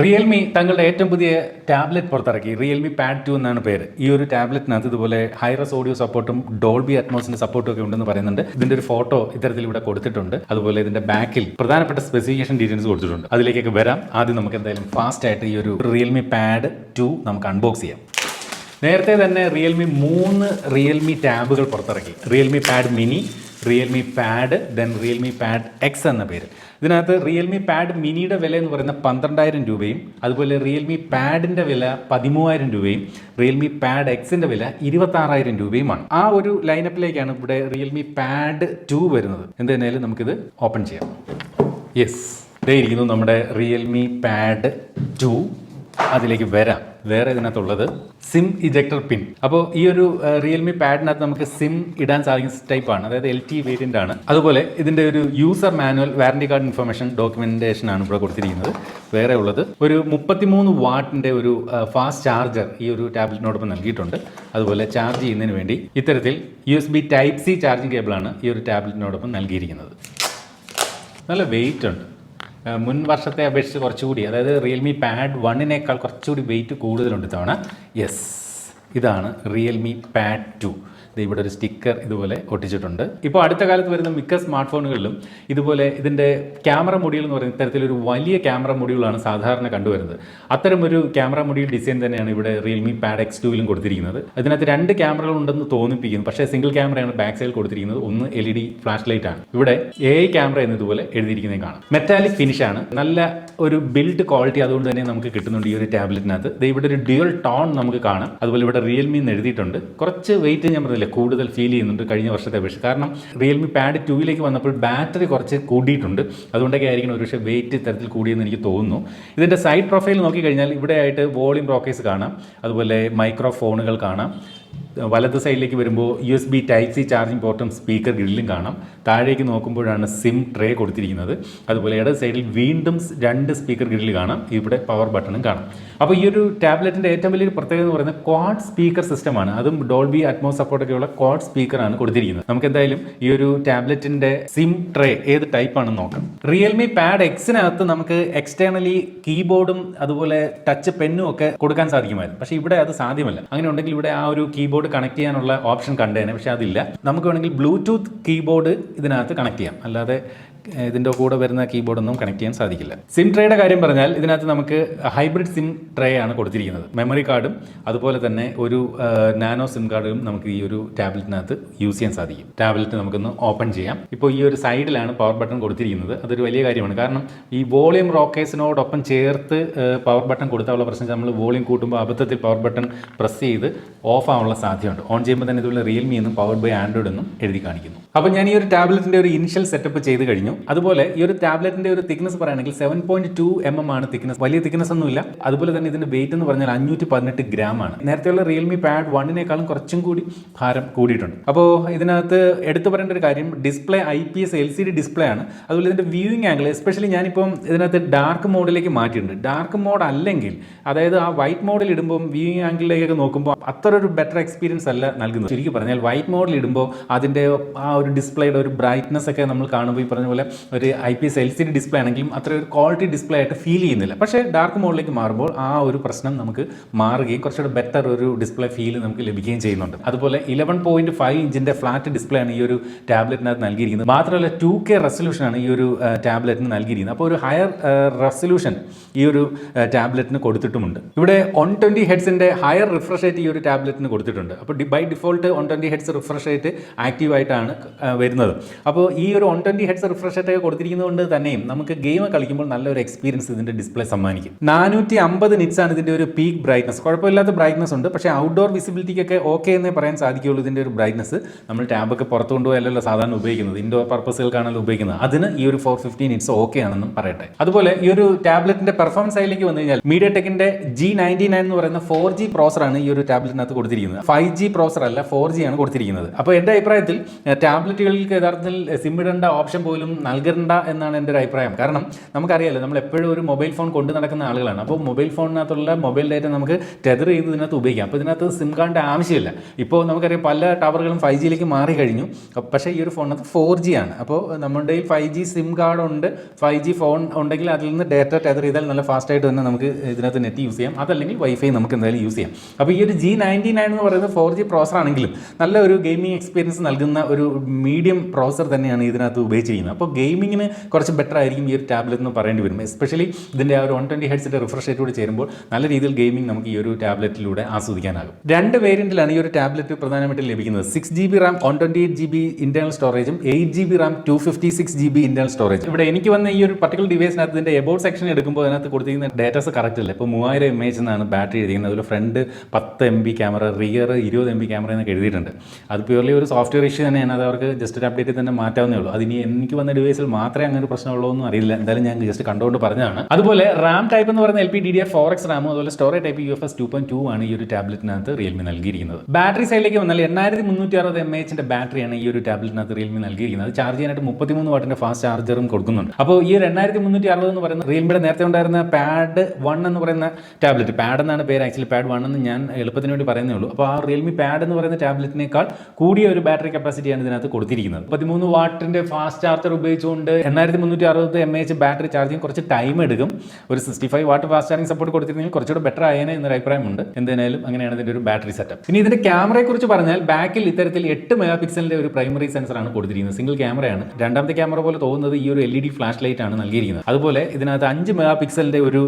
Realme തങ്ങളുടെ ഏറ്റവും പുതിയ ടാബ്ലറ്റ് പുറത്തിറക്കി. റിയൽമി പാഡ് 2 എന്നാണ് പേര്. ഈ ഒരു ടാബ്ലറ്റിനകത്ത് ഇതുപോലെ ഹൈറസ് ഓഡിയോ സപ്പോർട്ടും ഡോൾബി അറ്റ്മോസിന്റെ സപ്പോർട്ടും ഒക്കെ ഉണ്ടെന്ന് പറയുന്നുണ്ട്. ഇതിന്റെ ഒരു ഫോട്ടോ ഇത്തരത്തിൽ ഇവിടെ കൊടുത്തിട്ടുണ്ട്. അതുപോലെ ഇതിന്റെ ബാക്കിൽ പ്രധാനപ്പെട്ട സ്പെസിഫിക്കേഷൻ ഡീറ്റെയിൽസ് കൊടുത്തിട്ടുണ്ട്. അതിലേക്കൊക്കെ വരാം. ആദ്യം നമുക്ക് എന്തായാലും ഫാസ്റ്റ് ആയിട്ട് ഈ ഒരു റിയൽമി പാഡ് 2 നമുക്ക് അൺബോക്സ് ചെയ്യാം. നേരത്തെ തന്നെ റിയൽമി ടാബുകൾ പുറത്തിറക്കി. Realme pad mini, Realme pad, then Realme pad X എന്ന പേര്. ഇതിനകത്ത് റിയൽമി പാഡ് മിനിയുടെ വില എന്ന് പറയുന്നത് 12,000 രൂപയും, അതുപോലെ റിയൽമി പാഡിൻ്റെ വില 13,000 രൂപയും, റിയൽമി പാഡ് എക്സിൻ്റെ വില 26,000 രൂപയുമാണ്. ആ ഒരു ലൈനപ്പിലേക്കാണ് ഇവിടെ റിയൽമി പാഡ് 2 വരുന്നത്. എന്തായാലും നമുക്കിത് ഓപ്പൺ ചെയ്യാം. യെസ്, ഇതേ ഇരിക്കുന്നു നമ്മുടെ റിയൽമി പാഡ് 2. അതിലേക്ക് വരാം. വേറെ ഇതിനകത്തുള്ളത് സിം ഇജക്ടർ പിൻ. അപ്പോൾ ഈ ഒരു റിയൽമി പാഡിനകത്ത് നമുക്ക് സിം ഇടാൻ സാധിക്കുന്ന ടൈപ്പാണ്, അതായത് LTE വേരിയൻ്റ് ആണ്. അതുപോലെ ഇതിൻ്റെ ഒരു user manual, warranty card information, documentation ആണ് ഇവിടെ കൊടുത്തിരിക്കുന്നത്. വേറെ ഉള്ളത് ഒരു 33 വാട്ടിൻ്റെ ഒരു ഫാസ്റ്റ് ചാർജർ ഈ ഒരു ടാബ്ലറ്റിനോടൊപ്പം നൽകിയിട്ടുണ്ട്. അതുപോലെ ചാർജ് ചെയ്യുന്നതിന് വേണ്ടി ഇത്തരത്തിൽ USB Type-C ചാർജിങ് കേബിളാണ് ഈ ഒരു ടാബ്ലറ്റിനോടൊപ്പം നൽകിയിരിക്കുന്നത്. നല്ല വെയിറ്റ് ഉണ്ട്. മുൻ വർഷത്തെ അപേക്ഷിച്ച് കുറച്ചുകൂടി, അതായത് റിയൽമി പാഡ് 1-നേക്കാൾ കുറച്ചുകൂടി വെയിറ്റ് കൂടുതലുണ്ട് ഇത്തവണ. യെസ്, ഇതാണ് റിയൽമി പാഡ് 2. ഇവിടെ ഒരു സ്റ്റിക്കർ ഇതുപോലെ ഒട്ടിച്ചിട്ടുണ്ട്. ഇപ്പോൾ അടുത്ത കാലത്ത് വരുന്ന മിക്ക സ്മാർട്ട് ഫോണുകളിലും ഇതുപോലെ ഇതിൻ്റെ ക്യാമറ മൊഡ്യൂൾ എന്ന് പറയുന്ന ഇത്തരത്തിലൊരു വലിയ ക്യാമറ മൊഡ്യൂളാണ് സാധാരണ കണ്ടുവരുന്നത്. അത്തരം ഒരു ക്യാമറ മൊഡ്യൂൾ ഡിസൈൻ തന്നെയാണ് ഇവിടെ റിയൽമി പാഡ് X2-ലും കൊടുത്തിരിക്കുന്നത്. അതിനകത്ത് 2 ക്യാമറകൾ ഉണ്ടെന്ന് തോന്നിപ്പിക്കുന്നു, പക്ഷേ സിംഗിൾ ക്യാമറയാണ് ബാക്ക് സൈഡിൽ കൊടുത്തിരിക്കുന്നത്. ഒന്ന് LED ഫ്ലാഷ് ലൈറ്റ് ആണ്. ഇവിടെ AI ക്യാമറ എന്നതുപോലെ എഴുതിയിരിക്കുന്നത് കാണാം. മെറ്റാലിക് ഫിനിഷാണ്, നല്ല ഒരു ബിൽഡ് ക്വാളിറ്റി അതുകൊണ്ട് തന്നെ നമുക്ക് കിട്ടുന്നുണ്ട് ഈ ഒരു ടാബ്ലറ്റിനകത്ത്. ഇവിടെ ഒരു ഡ്യുവൽ ടോൺ നമുക്ക് കാണാം. അതുപോലെ ഇവിടെ റിയൽമി എന്ന് എഴുതിയിട്ടുണ്ട്. കുറച്ച് വെയിറ്റ് ഞാൻ പറഞ്ഞില്ല, കൂടുതൽ ഫീൽ ചെയ്യുന്നുണ്ട് കഴിഞ്ഞ വർഷത്തെ അപേക്ഷിച്ച്. കാരണം റിയൽമി പാഡ് 2-ലേക്ക് വന്നപ്പോൾ ബാറ്ററി കുറച്ച് കൂടിയിട്ടുണ്ട്. അതുകൊണ്ടൊക്കെ ആയിരിക്കണം ഒരു പക്ഷേ വെയിറ്റ് ഇത്തരത്തിൽ കൂടിയെന്ന് എനിക്ക് തോന്നുന്നു. ഇതിൻ്റെ സൈഡ് പ്രൊഫൈൽ നോക്കിക്കഴിഞ്ഞാൽ ഇവിടെ ആയിട്ട് വോളിയം റോക്കേഴ്സ് കാണാം, അതുപോലെ മൈക്രോഫോണുകൾ കാണാം. വലത് സൈഡിലേക്ക് വരുമ്പോൾ USB Type-C ചാർജിങ് പോർട്ടും സ്പീക്കർ ഗ്രില്ലും കാണാം. താഴേക്ക് നോക്കുമ്പോഴാണ് സിം ട്രേ കൊടുത്തിരിക്കുന്നത്. അതുപോലെ ഇടത് സൈഡിൽ വീണ്ടും 2 സ്പീക്കർ ഗ്രില്ല് കാണാം. ഇവിടെ പവർ ബട്ടണും കാണാം. അപ്പോൾ ഈ ഒരു ടാബ്ലറ്റിൻ്റെ ഏറ്റവും വലിയൊരു പ്രത്യേകത എന്ന് പറയുന്നത് ക്വാഡ് സ്പീക്കർ സിസ്റ്റമാണ്. അതും ഡോൾബി അറ്റ്മോസ് സപ്പോർട്ടൊക്കെയുള്ള ക്വാഡ് സ്പീക്കറാണ് കൊടുത്തിരിക്കുന്നത്. നമുക്ക് എന്തായാലും ഈ ഒരു ടാബ്ലറ്റിൻ്റെ സിം ട്രേ ഏത് ടൈപ്പാണെന്ന് നോക്കാം. റിയൽമി പാഡ് എക്സിനകത്ത് നമുക്ക് എക്സ്റ്റേണലി കീബോർഡും അതുപോലെ ടച്ച് പെന്നും ഒക്കെ കൊടുക്കാൻ സാധിക്കുമായിരുന്നു. പക്ഷേ ഇവിടെ അത് സാധ്യമല്ല. അങ്ങനെ ഉണ്ടെങ്കിൽ ഇവിടെ ആ ഒരു കീബോർഡ് കണക്ട് ചെയ്യാനുള്ള ഓപ്ഷൻ കണ്ടേനെ, പക്ഷെ അതില്ല. നമുക്ക് വേണമെങ്കിൽ ബ്ലൂടൂത്ത് കീബോർഡ് ഇതിനകത്ത് കണക്ട് ചെയ്യാം, അല്ലാതെ ഇതിൻ്റെ കൂടെ വരുന്ന കീബോർഡൊന്നും കണക്ട് ചെയ്യാൻ സാധിക്കില്ല. സിം ട്രേയുടെ കാര്യം പറഞ്ഞാൽ ഇതിനകത്ത് നമുക്ക് ഹൈബ്രിഡ് സിം ട്രേ ആണ് കൊടുത്തിരിക്കുന്നത്. മെമ്മറി കാർഡും അതുപോലെ തന്നെ ഒരു നാനോ സിം കാർഡും നമുക്ക് ഈ ഒരു ടാബ്ലറ്റിനകത്ത് യൂസ് ചെയ്യാൻ സാധിക്കും. ടാബ്ലറ്റ് നമുക്കൊന്ന് ഓപ്പൺ ചെയ്യാം. ഇപ്പോൾ ഈ ഒരു സൈഡിലാണ് പവർ ബട്ടൺ കൊടുത്തിരിക്കുന്നത്. അതൊരു വലിയ കാര്യമാണ്. കാരണം ഈ വോളിയം റോക്കേഴ്സിനോടൊപ്പം ചേർത്ത് പവർ ബട്ടൺ കൊടുത്താലുള്ള പ്രശ്നം, നമ്മൾ വോളിയം കൂട്ടുമ്പോൾ അബദ്ധത്തിൽ പവർ ബട്ടൺ പ്രസ് ചെയ്ത് ഓഫ് ആവാനുള്ള സാധ്യതയുണ്ട്. ഓൺ ചെയ്യുമ്പോൾ തന്നെ ഇതുപോലെ റിയൽമി എന്നും പവർഡ് ബൈ ആൻഡ്രോയിഡ് എന്നും എഴുതി കാണിക്കുന്നു. അപ്പോൾ ഞാൻ ഈ ഒരു ടാബ്ലറ്റിൻ്റെ ഒരു ഇനിഷ്യൽ സെറ്റപ്പ് ചെയ്ത് കഴിഞ്ഞു. അതുപോലെ ഈ ഒരു ടാബ്ലറ്റിന്റെ ഒരു തിക്നസ് പറയുകയാണെങ്കിൽ 7.2 mm ആണ് തിക്നസ്. വലിയ തിക്നസ് ഒന്നുമില്ല. അതുപോലെ തന്നെ ഇതിന്റെ വെയിറ്റ് എന്ന് പറഞ്ഞാൽ 518 gram ആണ്. നേരത്തെയുള്ള റിയൽമി പാഡ് 1-നേക്കാളും കുറച്ചും കൂടി ഭാരം കൂടിയിട്ടുണ്ട്. അപ്പോൾ ഇതിനകത്ത് എടുത്തു പറയേണ്ട ഒരു കാര്യം, ഡിസ്പ്ലേ IPS LCD ഡിസ്പ്ലേ ആണ്. അതുപോലെ ഇതിന്റെ വ്യൂയിങ് ആംഗിൾ, എസ്പെഷ്യലി ഞാനിപ്പം ഇതിനകത്ത് ഡാർക്ക് മോഡിലേക്ക് മാറ്റിയിട്ടുണ്ട്. ഡാർക്ക് മോഡ് അല്ലെങ്കിൽ, അതായത് ആ വൈറ്റ് മോഡിൽ ഇടുമ്പോൾ വ്യൂയിങ് ആംഗിളിലേക്കൊക്കെ നോക്കുമ്പോൾ അത്ര ഒരു ബെറ്റർ എക്സ്പീരിയൻസ് അല്ല നൽകുന്നത്. ശരിക്കും പറഞ്ഞാൽ വൈറ്റ് മോഡിൽ ഇടുമ്പോൾ അതിന്റെ ആ ഒരു ഡിസ്പ്ലേയുടെ ഒരു ബ്രൈറ്റ്നസ് ഒക്കെ നമ്മൾ കാണുമ്പോൾ ഈ പറഞ്ഞ പോലെ ഒരു IPS LCD ഡിസ്പ്ലേ ആണെങ്കിലും അത്ര ഒരു ക്വാളിറ്റി ഡിസ്പ്ലേ ആയിട്ട് ഫീൽ ചെയ്യുന്നില്ല. പക്ഷേ ഡാർക്ക് മോഡിലേക്ക് മാറുമ്പോൾ ആ ഒരു പ്രശ്നം നമുക്ക് മാറുകയും കുറച്ചുകൂടെ ബെറ്റർ ഒരു ഡിസ്പ്ലേ ഫീൽ നമുക്ക് ലഭിക്കുകയും ചെയ്യുന്നുണ്ട്. അതുപോലെ 11.5 ഇഞ്ചിൻ്റെ ഫ്ലാറ്റ് ഡിസ്പ്ലേ ആണ് ഈ ഒരു ടാബ്ലറ്റിനകത്ത് നൽകിയിരിക്കുന്നത്. മാത്രമല്ല 2K റെസൊല്യൂഷനാണ് ഈ ഒരു ടാബ്ലറ്റിന് നൽകിയിരിക്കുന്നത്. അപ്പോൾ ഒരു ഹയർ റെസൊല്യൂഷൻ ഈ ഒരു ടാബ്ലറ്റിന് കൊടുത്തിട്ടുമുണ്ട്. ഇവിടെ 120 ഹെഡ്സിൻ്റെ ഹയർ റിഫ്രഷ് റേറ്റ് ഈ ഒരു ടാബ്ലറ്റിന് കൊടുത്തിട്ടുണ്ട്. അപ്പോൾ by default 120 hertz refresh rate active ആയിട്ടാണ് വരുന്നത്. അപ്പോൾ ഈ ഒരു 120 ഹെഡ്സ് റിഫ്രഷ് റേറ്റ് കൊടുത്തിരിക്കുന്നതുകൊണ്ട് തന്നെയും നമുക്ക് ഗെയിം കളിക്കുമ്പോൾ നല്ലൊരു എക്സ്പീരിയൻസ് ഇതിന്റെ ഡിസ്പ്ലേ സമ്മാനിക്കും. 450 നിറ്റ്സ് ആണ് ഇതിന്റെ ഒരു പീക്ക് ബ്രൈറ്റ്നസ്. കുഴപ്പമില്ലാത്ത ബ്രൈറ്റ്നസ് ഉണ്ട്. പക്ഷേ ഔട്ട്ഡോർ വിസിബിലിറ്റിക്കൊക്കെ ഓക്കെ എന്നേ പറയാൻ സാധിക്കുകയുള്ളൂ. ഇതിന്റെ ഒരു ബ്രൈറ്റ്നസ് നമ്മൾ ടാബൊക്കെ പുറത്തു കൊണ്ടുപോയല്ലോ സാധാരണ ഉപയോഗിക്കുന്നത്, ഇൻഡോർ പർപ്പസുകൾക്കാണല്ലോ ഉപയോഗിക്കുന്നത്. അതിന് ഈ ഒരു 450 നിറ്റ്സ് ഓക്കെ ആണെന്നും പറയട്ടെ. അതുപോലെ ഈ ഒരു ടാബ്ലറ്റിന്റെ പെർഫോമൻസ് സൈഡിലേക്ക് വന്നു കഴിഞ്ഞാൽ MediaTekന്റെ G99 എന്ന് പറയുന്ന 4G പ്രോസറാണ് ഈ ഒരു ടാബ്ലറ്റിനകത്ത് കൊടുത്തിരിക്കുന്നത്. 5G പ്രോസർ അല്ല, 4G ആണ് കൊടുത്തിരിക്കുന്നത്. അപ്പോൾ എൻ്റെ അഭിപ്രായത്തിൽ ടാബ്ലറ്റുകൾക്ക് യഥാർത്ഥത്തിൽ സിം ഇടേണ്ട ഓപ്ഷൻ പോലും നൽകണ്ട എന്നാണ് എൻ്റെ ഒരു അഭിപ്രായം. കാരണം നമുക്കറിയാലോ, നമ്മൾ എപ്പോഴും ഒരു മൊബൈൽ ഫോൺ കൊണ്ട് നടക്കുന്ന ആളുകളാണ്. അപ്പോൾ മൊബൈൽ ഫോണിനകത്തുള്ള മൊബൈൽ ഡാറ്റ നമുക്ക് ടെതർ ചെയ്ത് ഇതിനകത്ത് ഉപയോഗിക്കാം. അപ്പോൾ ഇതിനകത്ത് സിം കാർഡിൻ്റെ ആവശ്യമില്ല. ഇപ്പോൾ നമുക്കറിയാം പല ടവറുകളും 5G മാറി കഴിഞ്ഞു. പക്ഷേ ഈ ഒരു ഫോണിനകത്ത് 4G ആണ്. അപ്പോൾ നമ്മുടെ 5G സിം കാർഡ് ഉണ്ട്, 5G ഫോൺ ഉണ്ടെങ്കിൽ അതിൽ നിന്ന് ഡാറ്റ ടെതർ ചെയ്താൽ നല്ല ഫാസ്റ്റായിട്ട് തന്നെ നമുക്ക് ഇതിനകത്ത് നെറ്റ് യൂസ് ചെയ്യാം. അതല്ലെങ്കിൽ വൈഫൈ നമുക്ക് എന്തായാലും യൂസ് ചെയ്യാം. അപ്പോൾ ഈ ഒരു G99 എന്ന് പറയുന്നത് 4G പ്രോസർ ആണെങ്കിലും നല്ല ഒരു ഗെയിമിംഗ് എക്സ്പീരിയൻസ് നൽകുന്ന ഒരു മീഡിയം പ്രോസർ തന്നെയാണ് ഇതിനകത്ത് ഉപയോഗിച്ചിരിക്കുന്നത്. അപ്പോൾ ഗെയിമിങ്ങിന് കുറച്ച് ബെറ്റർ ആയിരിക്കും ഈ ഒരു ടാബ്ലറ്റ് എന്ന് പറയേണ്ടി വരും. എസ്പെഷ്യലി ഇതിൻ്റെ ആ ഒരു 120 ഹെർട്സിൻ്റെ റിഫ്രഷ് റേറ്റ് കൂടി ചേരുമ്പോൾ നല്ല രീതിയിൽ ഗെയിമിംഗ് നമുക്ക് ഈ ഒരു ടാബ്ലറ്റിലൂടെ ആസ്വദിക്കാനാകും. 2 വേരിയൻറ്റിലാണ് ഈ ഒരു ടാബ്ലറ്റ് പ്രധാനമായിട്ടും ലഭിക്കുന്നത്. 6GB റാം 128GB ഇന്റേണൽ സ്റ്റോറേജും 8GB Ram 256GB internal storage. ഇവിടെ എനിക്ക് വന്ന ഈ ഒരു പർട്ടിക്കുലർ ഡിവൈസിനകത്ത് ഇതിൻ്റെ എബൌട്ട് സെക്ഷൻ എടുക്കുമ്പോൾ അതിനകത്ത് കൊടുത്തിരിക്കുന്ന ഡേറ്റാസ് കറക്റ്റ് അല്ല. ഇപ്പോൾ 3000 mAh എന്നാണ് ബാറ്ററി എഴുതിയിരിക്കുന്നത്. അതിൽ front 10 MB camera, rear 20 MB camera എന്നൊക്കെ എഴുതിയിട്ടുണ്ട്. അത് പ്യൂർലി ഒരു സോഫ്റ്റ്വെയർ ഇഷ്യൂ തന്നെയാണ്. അത് അവർക്ക് ജസ്റ്റ് ഒരു അപ്ഡേറ്റ് തന്നെ മാറ്റാവുന്നേ ഉള്ളൂ. അതിനി എനിക്ക് വന്ന ഡിവൈസിൽ മാത്രമേ അങ്ങനെ ഒരു പ്രശ്നമുള്ളൂ എന്ന് അറിയില്ല. എന്തായാലും ഞാൻ ജസ്റ്റ് കണ്ടുകൊണ്ട് പറഞ്ഞതാണ്. അതുപോലെ റാം ടൈപ്പ് എന്ന് പറയുന്ന LPDDR4X റാമും അതുപോലെ സ്റ്റോറേജ് ടൈപ്പ് UFS 2.2 ആണ് ഈ ഒരു ടാബ്ലറ്റിനകത്ത് റിയൽമി നൽകിയിരിക്കുന്നത്. ബാറ്ററി സൈഡിലേക്ക് വന്നാൽ 8360 mAh ബാറ്ററിയാണ് ഈ ഒരു ടാബ്ലറ്റിനകത്ത് റിയൽമി നൽകിയിരിക്കുന്നത്. ചാർജ് ചെയ്യാനായിട്ട് 33 വാട്ടിന്റെ ഫാസ്റ്റ് ചാർജറും കൊടുക്കുന്നുണ്ട്. അപ്പോൾ ഈ 2360 എന്ന് പറയുന്ന റിയൽമിയുടെ നേരത്തെ ഉണ്ടായിരുന്ന പാഡ് 1 എന്ന് പറയുന്ന ടാബ്ലറ്റ്, പാഡ് എന്നാണ് പേര്, ആക്ച്വലി പാഡ് 1 എന്ന് ഞാൻ എളുപ്പത്തിന് വേണ്ടി പറയുന്നേ ഉള്ളൂ. അപ്പോൾ ആ റിയൽമി പാഡ് എന്ന് പറയുന്ന ടാബ്ലറ്റിനേക്കാൾ കൂടിയ ഒരു ബാറ്ററി കപ്പാസിറ്റിയാണ് ഇതിനകത്ത് കൊടുത്തിരിക്കുന്നത്. 13 വാട്ടിന്റെ ഫാസ്റ്റ് ചാർജർ ഉപയോഗിച്ചുകൊണ്ട് 8360 mAh ബാറ്ററി ചാർജിങ് കുറച്ച് ടൈം എടുക്കും. ഒരു 65 വാട്ട് ഫാസ്റ്റ് ചാർജിങ് സപ്പോർട്ട് കൊടുത്തിരുന്നെങ്കിൽ കുറച്ചുകൂടെ ബെറ്റർ ആയേനെ എന്നൊരു അഭിപ്രായമുണ്ട്. എന്തായാലും അങ്ങനെയാണ് ഇതിന്റെ ഒരു ബാറ്ററി സെറ്റപ്പ്. ഇനി ഇതിന്റെ ക്യാമറയെ കുറിച്ച് പറഞ്ഞാൽ ബാക്കിൽ ഇത്തരത്തിൽ 8 മെഗാ പിക്സലിന്റെ ഒരു പ്രൈമറി സെൻസറാണ് കൊടുത്തിരിക്കുന്നത്. സിംഗിൾ ക്യാമറയാണ്. രണ്ടാമത്തെ ക്യാമറ പോലെ തോന്നുന്നത് ഈ ഒരു LED ഫ്ലാഷ് ലൈറ്റ് ആണ് നൽകിയിരിക്കുന്നത്. അതുപോലെ ഇതിനകത്ത് 5 മെഗാ പിക്സലിന്റെ ഒരു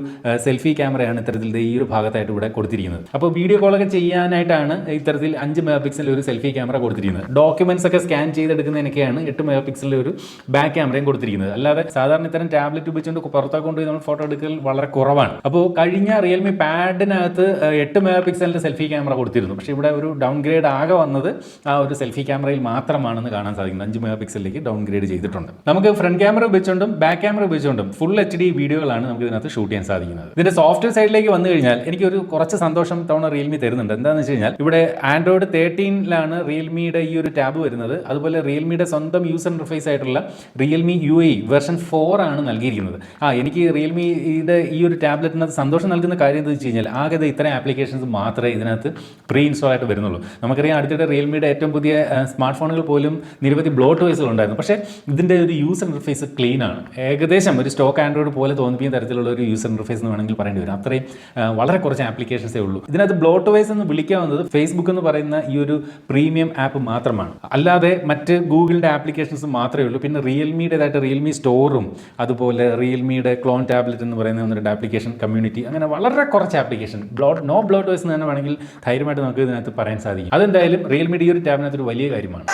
സെൽഫി ക്യാമറയാണ് ഇത്തരത്തിൽ ഈ ഒരു ഭാഗത്തായിട്ട് ഇവിടെ കൊടുത്തിരിക്കുന്നത്. അപ്പോൾ വീഡിയോ കോളൊക്കെ ചെയ്യാനായിട്ടാണ് ഇത്തരത്തിൽ 5 മെഗാ പിക്സലിന്റെ ഒരു സെൽഫി ക്യാമറ കൊടുത്തിരിക്കുന്നത്. ഡോക്യുമെന്റ്സ് ഒക്കെ സ്കാൻ ചെയ്തെടുക്കുന്നതിനൊക്കെയാണ് 8 മെഗാ പിക്സലിന്റെ ഒരു ബാക്ക് ക്യാമറയും കൊടുത്തിരിക്കുന്നത്. അല്ലാതെ സാധാരണ ഇത്തരം ടാബ്ലറ്റ് ഉപയോഗിച്ചുകൊണ്ട് പുറത്തൊക്കെ കൊണ്ടുപോയി നമ്മൾ ഫോട്ടോ എടുക്കൽ വളരെ കുറവാണ്. അപ്പോൾ കഴിഞ്ഞ റിയൽമി പാഡിനകത്ത് 8 മെഗാ പിക്സലിന്റെ സെൽഫി ക്യാമറ കൊടുത്തിരുന്നു. പക്ഷേ ഇവിടെ ഒരു ഡൗൺ ഗ്രേഡ് ആകെ വന്നത് ആ ഒരു സെൽഫി ക്യാമറയിൽ മാത്രമാണെന്ന് കാണാൻ സാധിക്കുന്നത്. 5 മെഗാ പിക്സലിലേക്ക് ഡൗൺ ഗ്രേഡ് ചെയ്തിട്ടുണ്ട്. നമുക്ക് ഫ്രണ്ട് ക്യാമറ ഉപയോഗിച്ചുകൊണ്ടും ബാക്ക് ക്യാമറ ഉപയോഗിച്ചുകൊണ്ടും ഫുൾ HD വീഡിയോകളാണ് നമുക്ക് ഇതിനകത്ത് ഷൂട്ട് ചെയ്യാൻ സാധിക്കുന്നത്. ഇതിന്റെ സോഫ്റ്റ്വെയർ സൈഡിലേക്ക് വന്നു കഴിഞ്ഞാൽ എനിക്കൊരു കുറച്ച് സന്തോഷം തവണ റിയൽമി തരുന്നുണ്ട്. എന്താണെന്ന് വെച്ച് കഴിഞ്ഞാൽ ഇവിടെ ആൻഡ്രോയിഡ് 13 റിയൽമിയുടെ ഈ ഒരു ടാബ് വരുന്നത്. അതുപോലെ റിയൽമിയുടെ സ്വന്തം യൂസർ ഇന്റർഫേസ് ആയിട്ടുള്ള റിയൽമി UAE വെർഷൻ 4 ആണ് നൽകിയിരിക്കുന്നത്. എനിക്ക് റിയൽമിയുടെ ഈ ഒരു ടാബ്ലറ്റിനകത്ത് സന്തോഷം നൽകുന്ന കാര്യം എന്താ വെച്ച് കഴിഞ്ഞാൽ ആകെ ഇത്തരം ആപ്ലിക്കേഷൻസ് മാത്രമേ ഇതിനകത്ത് പ്രീ ഇൻസ്റ്റാൾ ആയിട്ട് വരുന്നുള്ളൂ. നമുക്കറിയാം അടുത്തിടെ റിയൽമിയുടെ ഏറ്റവും പുതിയ സ്മാർട്ട് ഫോണുകൾ പോലും നിരവധി ബ്ലോട്ട്വെയർസുകൾ ഉണ്ടായിരുന്നു. പക്ഷേ ഇതിൻ്റെ ഒരു യൂസർ ഇന്റർഫേസ് ക്ലീൻ ആണ്. ഏകദേശം ഒരു സ്റ്റോക്ക് ആൻഡ്രോയിഡ് പോലെ തോന്നിപ്പിക്കുന്ന തരത്തിലുള്ള ഒരു യൂസർ ഇന്റർഫേസ് എന്ന് വേണമെങ്കിൽ പറയേണ്ടി വരും. അത്രയും വളരെ കുറച്ച് ആപ്ലിക്കേഷൻസേ ഉള്ളൂ. ഇതിനകത്ത് ബ്ലോട്ട്വെയർസ് എന്ന് വിളിക്കാവുന്നത് ഫേസ്ബുക്ക് എന്ന് പറയുന്ന ഈ ഒരു പ്രീമിയം ആപ്പ് മാത്രമാണ്. അല്ലാതെ മറ്റ് ഗൂഗിളിൻ്റെ ആപ്ലിക്കേഷൻസ് മാത്രമേ ഉള്ളൂ. പിന്നെ റിയൽമിയുടേതായിട്ട് റിയൽമി സ്റ്റോറും അതുപോലെ റിയൽമിയുടെ ക്ലോൺ ടാബ്ലറ്റ് എന്ന് പറയുന്ന 1-2 ആപ്ലിക്കേഷൻ കമ്മ്യൂണിറ്റി, അങ്ങനെ വളരെ കുറച്ച് ആപ്ലിക്കേഷൻ നോ ബ്ലോട്ട്വെയർസ് എന്ന് തന്നെ വേണമെങ്കിൽ ധൈര്യമായിട്ട് നമുക്ക് ഇതിനകത്ത് പറയാൻ സാധിക്കും. അതെന്തായാലും റിയൽമിയുടെ ഈ ഒരു ടാബിനകത്ത് ഒരു വലിയ കാര്യമാണ്.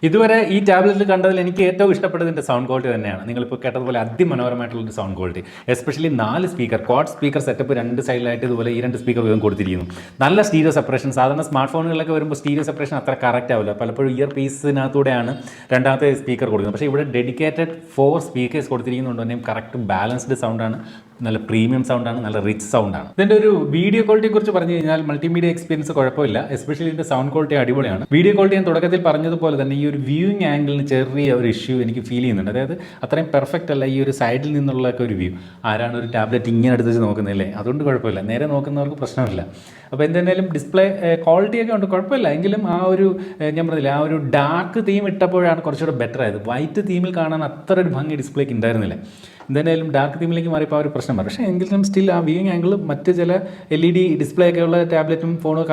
ഇതുവരെ ഈ ടാബ്ലറ്റിൽ കണ്ടതിൽ എനിക്ക് ഏറ്റവും ഇഷ്ടപ്പെട്ടതിൻ്റെ സൗണ്ട് ക്വാളിറ്റി തന്നെയാണ്. നിങ്ങളിപ്പോൾ കേട്ടതുപോലെ അതിമനോഹരമായിട്ടുള്ളൊരു sound quality. Especially 4 speaker, quad speaker setup 2 സൈഡിലായിട്ട് ഇതുപോലെ ഈ 2 സ്പീക്കർ വീതം കൊടുത്തിരിക്കുന്നു. നല്ല സ്റ്റീരിയോ സെപ്പറേഷൻ. സാധാരണ സ്മാർട്ട് ഫോണുകളിലൊക്കെ വരുമ്പോൾ സ്റ്റീരിയോ സെപ്പറേഷൻ അത്ര കറക്റ്റ് ആവില്ല. പലപ്പോഴും ഇയർ പീസിനകത്തൂടെയാണ് രണ്ടാമത്തെ സ്പീക്കർ കൊടുക്കുന്നത്. പക്ഷേ ഇവിടെ ഡെഡിക്കേറ്റഡ് 4 സ്പീക്കേഴ്സ് കൊടുത്തിരിക്കുന്നതുകൊണ്ട് തന്നെയും കറക്റ്റ് ബാലൻസ്ഡ് സൗണ്ടാണ്. നല്ല പ്രീമിയം സൗണ്ടാണ്, നല്ല റിച്ച് സൗണ്ടാണ്. ഇതിൻ്റെ ഒരു വീഡിയോ ക്വാളിറ്റിയെ കുറിച്ച് പറഞ്ഞു കഴിഞ്ഞാൽ മൾട്ടിമീഡിയ എക്സ്പീരിയൻസ് കുഴപ്പമില്ല. എസ്പെഷ്യലി ഇതിൻ്റെ സൗണ്ട് ക്വാളിറ്റി അടിപൊളിയാണ്. വീഡിയോ ക്വാളിറ്റി ഞാൻ തുടക്കത്തിൽ പറഞ്ഞതുപോലെ തന്നെ ഈ ഒരു വ്യൂയിങ് ആംഗിളിന് ചെറിയ ഒരു ഇഷ്യൂ എനിക്ക് ഫീൽ ചെയ്യുന്നുണ്ട്. അതായത് അത്രയും പെർഫെക്റ്റ് അല്ല ഈ ഒരു സൈഡിൽ നിന്നുള്ള ഒരു വ്യൂ. ആരാണ് ഒരു ടാബ്ലറ്റ് ഇങ്ങനെ എടുത്ത് വെച്ച് നോക്കുന്നില്ലേ, അതുകൊണ്ട് കുഴപ്പമില്ല. നേരെ നോക്കുന്നവർക്ക് പ്രശ്നമില്ല. അപ്പോൾ എന്തായാലും ഡിസ്പ്ലേ ക്വാളിറ്റിയൊക്കെ ഉണ്ട്, കുഴപ്പമില്ല. എങ്കിലും ആ ഒരു ഞാൻ പറഞ്ഞില്ല, ആ ഒരു ഡാർക്ക് തീം ഇട്ടപ്പോഴാണ് കുറച്ചുകൂടെ ബെറ്റർ ആയത്. വൈറ്റ് തീമിൽ കാണാൻ അത്ര ഒരു ഭംഗി ഡിസ്പ്ലേക്ക് ഉണ്ടായിരുന്നില്ല. എന്തായാലും ഡാർക്ക് തീമിലേക്ക് മാറിയപ്പോൾ ആ ഒരു പ്രശ്നം വരും. പക്ഷേ എങ്കിലും സ്റ്റിൽ ആ വ്യൂയിങ് ആംഗിൾ മറ്റ് ചില LED ഡിസ്പ്ലേ ഒക്കെയുള്ള ടാബ്ലറ്റും ഫോണും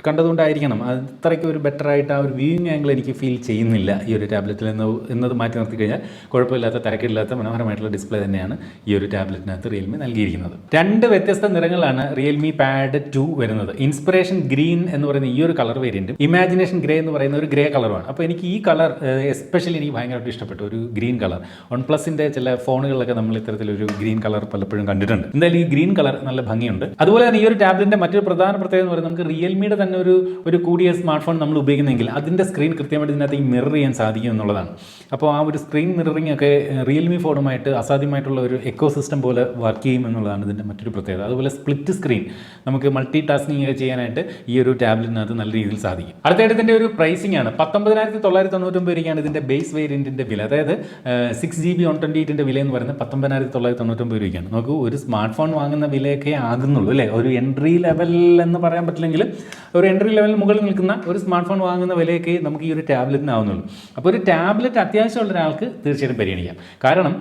കണ്ടതുകൊണ്ടായിരിക്കണം അത്രയ്ക്ക് ഒരു ബെറ്റർ ആയിട്ട് ആ ഒരു വ്യൂയിങ് ആംഗിൾ എനിക്ക് ഫീൽ ചെയ്യുന്നില്ല ഈ ഒരു ടാബ്ലറ്റിൽ എന്നത് മാറ്റി നിർത്തി കഴിഞ്ഞാൽ. കുഴപ്പമില്ലാത്ത തിരക്കില്ലാത്ത മനോഹരമായിട്ടുള്ള ഡിസ്പ്ലേ തന്നെയാണ് ഈ ഒരു ടാബ്ലറ്റിനകത്ത് റിയൽമി നൽകിയിരിക്കുന്നത്. 2 വ്യത്യസ്ത നിറങ്ങളാണ് റിയൽമി പാഡ് 2 വരുന്നത്. ഇൻസ്പിറേഷൻ ഗ്രീൻ എന്ന് പറയുന്ന ഈ ഒരു കളർ വേരിയൻറ്റും ഇമാജിനേഷൻ ഗ്രേ എന്ന് പറയുന്ന ഒരു ഗ്രേ കളറുമാണ്. അപ്പോൾ എനിക്ക് ഈ കളർ എസ്പെഷ്യലി എനിക്ക് ഭയങ്കരമായിട്ട് ഇഷ്ടപ്പെട്ടു. ഒരു ഗ്രീൻ കളർ OnePlusന്റെ ചില ഫോണുകളിലൊക്കെ നമ്മൾ ഇത്തരത്തിലൊരു ഗ്രീൻ കളർ പലപ്പോഴും കണ്ടിട്ടുണ്ട്. എന്തായാലും ഈ ഗ്രീൻ കളർ നല്ല ഭംഗിയുണ്ട്. അതുപോലെ തന്നെ ഈ ഒരു ടാബ്ലറ്റിന്റെ മറ്റൊരു പ്രധാന പ്രത്യേകത എന്ന് പറയുന്നത് നമുക്ക് റിയൽമിയുടെ തന്നെ ഒരു കൂടിയ സ്മാർട്ട് ഫോൺ നമ്മൾ ഉപയോഗിക്കുന്നെങ്കിൽ അതിൻ്റെ സ്ക്രീൻ കൃത്യമായിട്ട് ഇതിനകത്ത് ഈ മിറർ ചെയ്യാൻ സാധിക്കും എന്നുള്ളതാണ്. അപ്പോൾ ആ ഒരു സ്ക്രീൻ മിററിംഗ് ഒക്കെ റിയൽമി ഫോണുമായിട്ട് അസാധ്യമായിട്ടുള്ള ഒരു എക്കോ സിസ്റ്റം പോലെ വർക്ക് ചെയ്യും എന്നുള്ളതാണ് ഇതിൻ്റെ മറ്റൊരു പ്രത്യേകത. അതുപോലെ സ്പ്ലിറ്റ് സ്ക്രീൻ നമുക്ക് മൾട്ടി ടാസ്കിങ് ഒക്കെ ചെയ്യാനായിട്ട് ഈ ഒരു ടാബ്ലറ്റിനകത്ത് നല്ല രീതിയിൽ സാധിക്കും. അടുത്തായിട്ട് ഇതിൻ്റെ ഒരു പ്രൈസിംഗ് ആണ്. 19,999 രൂപയാണ് ഇതിൻ്റെ ബേസ് വേരിയൻറ്റിൻ്റെ വില. അതായത് 6GB 128ൻ്റെ വില എന്ന് പറയുന്നത് 19,999 രൂപയ്ക്കാണ്. നമുക്ക് ഒരു സ്മാർട്ട് ഫോൺ വാങ്ങുന്ന വിലയൊക്കെ ആകുന്നുള്ളൂ അല്ലേ. ഒരു എൻട്രി ലെവൽ എന്ന് പറയാൻ പറ്റില്ലെങ്കിൽ ഒരു എൻട്രി ലെവലിന് മുകളിൽ നിൽക്കുന്ന ഒരു സ്മാർട്ട് ഫോൺ വാങ്ങുന്ന വിലയൊക്കെ നമുക്ക് ഈ ഒരു ടാബ്ലറ്റിന് ആവുന്നുള്ളൂ. അപ്പോൾ ഒരു ടാബ്ലറ്റ് അത്യാവശ്യമുള്ള ഒരാൾക്ക് തീർച്ചയായിട്ടും പരിഗണിക്കാം. കാരണം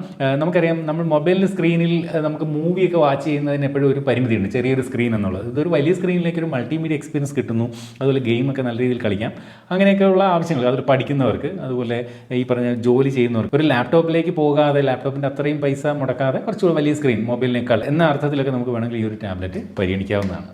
നമുക്കറിയാം, നമ്മൾ മൊബൈലിൻ്റെ സ്ക്രീനിൽ നമുക്ക് മൂവിയൊക്കെ വാച്ച് ചെയ്യുന്നതിന് എപ്പോഴും ഒരു പരിമിതിയുണ്ട്, ചെറിയൊരു സ്ക്രീൻ എന്നുള്ളത്. ഇതൊരു വലിയ സ്ക്രീനിലേക്ക് ഒരു മൾട്ടിമീഡിയ എക്സ്പീരിയൻസ് കിട്ടുന്നു. അതുപോലെ ഗെയിമൊക്കെ നല്ല രീതിയിൽ കളിക്കാം. അങ്ങനെയൊക്കെയുള്ള ആവശ്യങ്ങൾ അതിൽ പഠിക്കുന്നവർക്ക്, അതുപോലെ ഈ പറഞ്ഞ ജോലി ചെയ്യുന്നവർക്ക് ഒരു ലാപ്ടോപ്പിലേക്ക് പോകാതെ, ലാപ്ടോപ്പിൻ്റെ അത്രയും പൈസ മുടക്കാതെ കുറച്ചുകൂടി വലിയ സ്ക്രീൻ മൊബൈലിനേക്കാൾ എന്ന അർത്ഥത്തിലൊക്കെ നമുക്ക് വേണമെങ്കിൽ ഈ ഒരു ടാബ്ലറ്റ് പരിഗണിക്കാവുന്നതാണ്.